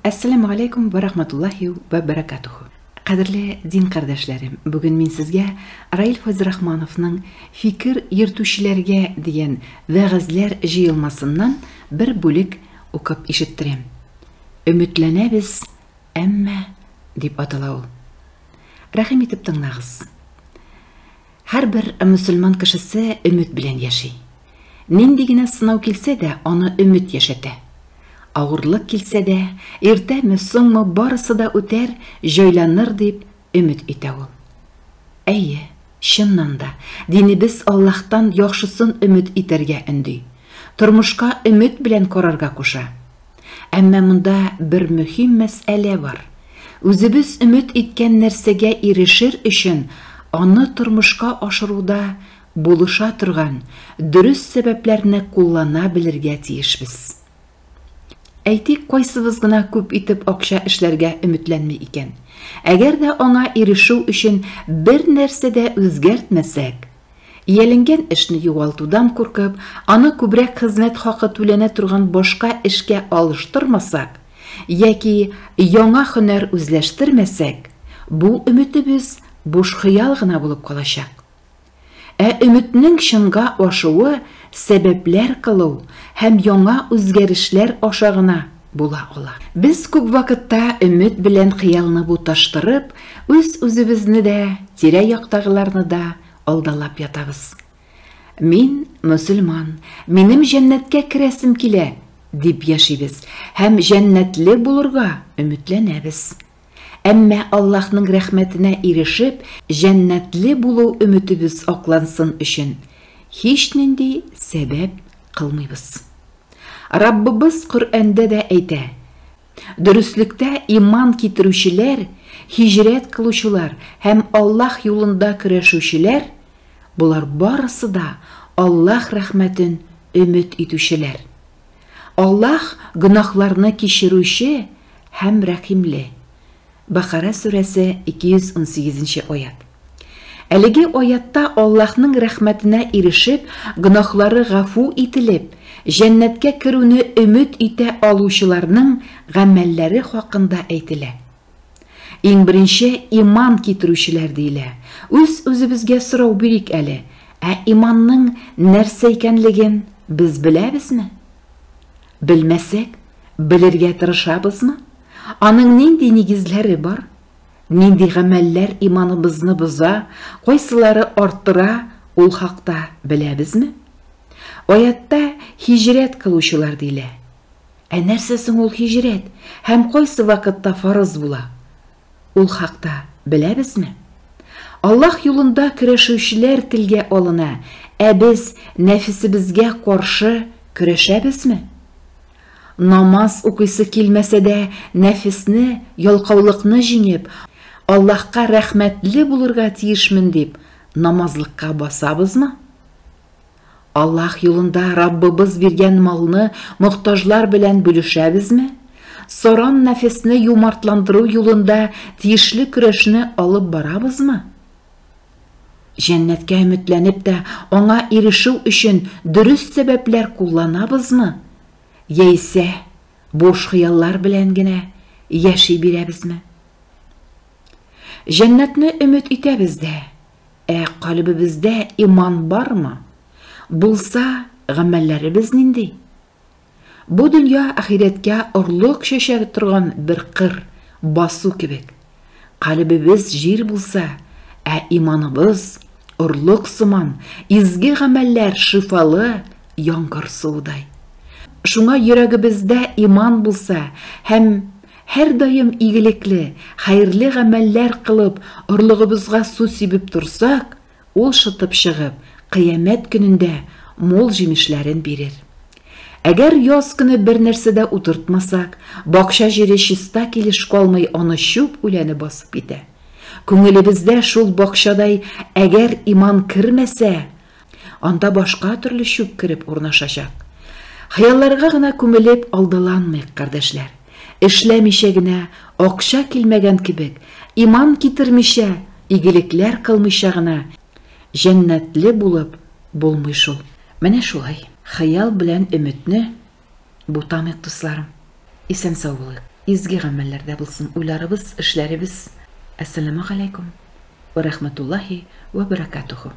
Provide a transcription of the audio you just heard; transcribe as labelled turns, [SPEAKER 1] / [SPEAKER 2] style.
[SPEAKER 1] Assalamu alaikum wa rahmatullahi wa barakatuhu. Qadrli din qardaşlarım, bugün men sizga Rail Fazrahmanovning Fikr yirtuvchilarga degan va'zlar jiyilmasidan bir bo'lik o'qib eshittirem. Umidlanamiz, ammo deb atalau. Rahim etib tinglagiz. Har bir musulmon kishisi umid bilan yashay. Nindigina sinov kelsa da, onu umid yashata. Ağırlık kilse de, ertemi so'ngmi barisi da o'tar, joylanır deb umid etavul. Ayye, shundan da dinimiz Allohdan yaxshisin umid etarga indi. Turmushga umid bilan qarorga qo'sha. Ammo bunda bir muhim masala bor. O'zimiz umid etgan narsaga erishir uchun onu turmushga oshiruvda bo'lisha turgan durust sabablarni qo'llana bilirga tiyishmiz. Aytik qo'ysimiz gina ko'p etib oqsha ishlarga umidlanmay ekan. Agarda ona erishuv uchun bir narsada o'zgartmasak, yelingan ishni yo'qotuvdan qo'rqib, ona ko'proq xizmat haqi to'lana turgan boshqa ishga olishtirmasak yoki yangi hunar o'zlashtirmasak, bu umidimiz bo'sh xiyolgina bo'lib qolashaq. Umidning shunga oshuvi sebepler qilib hem yangi o'zgarishlar oshag'ina bo'la olar. Biz ko'p vaqtda umid bilan xiyolni butashtirib, o'z-o'zimizni da, tira-yoqdagilarni da aldalab yotamiz. Men musulmon, menim jannatga kirasim kela deb yashaymiz, hem jannatli bo'lurga umidlanamiz. Ammo Allohning rahmatine erishib, jannatli bo'luv umidimiz oqlansin uchun hech nindi sebep qilmaymiz. Rabbimiz Qur'onda da ayta: "Durustlikda iymon keltiruvchilar, hijrat qiluvchilar ham Alloh yo'lida kurashuvchilar, bular barisi da Alloh rahmatin umid etuvchilar. Alloh gunohlarni kechiruvchi ham rahimli." Baqara surasi 218-oyat. Әлеге oyatda Allohning rahmatine erishib, gunohlari g'afu etilib, jannatga kiruvni umid eta oluvchilarning g'amallari haqida aytila. Eng birinchi iymon keltiruvchilar deyila. O'z-o'zimizga so'rov berik ali. Iymonning narsa ekanligini biz bilamizmi? Bilmasak, bilirga tirishabizmi? Onun nindi negizlari bor? Nindi g'amallar imonimizni buza, qo'ysilari orttira, ul haqda bilabizmi? Oyatda hijrat qiluvchilar deyla. Narsasin ul hijrat? Ham qo'ysi vaqtda farz bo'la. Ul haqda bilabizmi? Alloh yo'lida kurashuvchilar tilga olina, biz nafisimizga qarshi kurashabizmi? Namaz o'qisi kelmasa da nafisni, yolqovliqni jingib, Allohga rahmatli bo'lurga tiyishmin deb namozlikqa bosabizmi? Alloh yo'lida Rabbimiz bergan molni muhtojlar bilan bo'lishabizmi? So'ron nafisni yo'martlantiruv yo'lida tiyishli kurashni olib borabizmi? Jannatga umidlanib da ona erishuv uchun durust sabablar qo'llanabizmi? Yeyse, boş xiyollar bilangina yashay berabizmi? Jannatni umid etibizda, qalbimizda iymon bormi? Bo'lsa, g'amallarimiz nindi? Bu dunyo axiratga urliq shashar turgan bir qir, bosu kibik. Qalbimiz yer bo'lsa, iymonimiz urliq simon, izgi g'amallar shifalı yomg'ir suvday. Şuna yüreğimizde iman bulsa, hem her daim iyilikli, hayırlı ameller kılıp, urlığımızga su sibip dursak, ol şıtıp шығып, kıyamet gününde mol jemişlerin verir. Eğer yoz günü bir nersede oturtmasak, bakşa jeri şista keliş kalmay onu şup ulanı basıp ede. Көңілімізде şul bakşaday eğer iman kirmese, onda başka türlü şup kirip urnaşacak. Hayallarga gına kömülüp aldılanmayık kardeşler. İşlemişe gine, okşa kilmegen kibik, iman kitirmişe, iyilikler kılmışa gına, jannatli bulup bulmuşul. Mene şulay, hayal bilen ümitni bu tamik dostlarım. Esen sağ olun. изге гамәлләрдә булсын уйларыбыз, эшләребез. Ассаламу алейкум ва рахматуллахи ва баракатуху.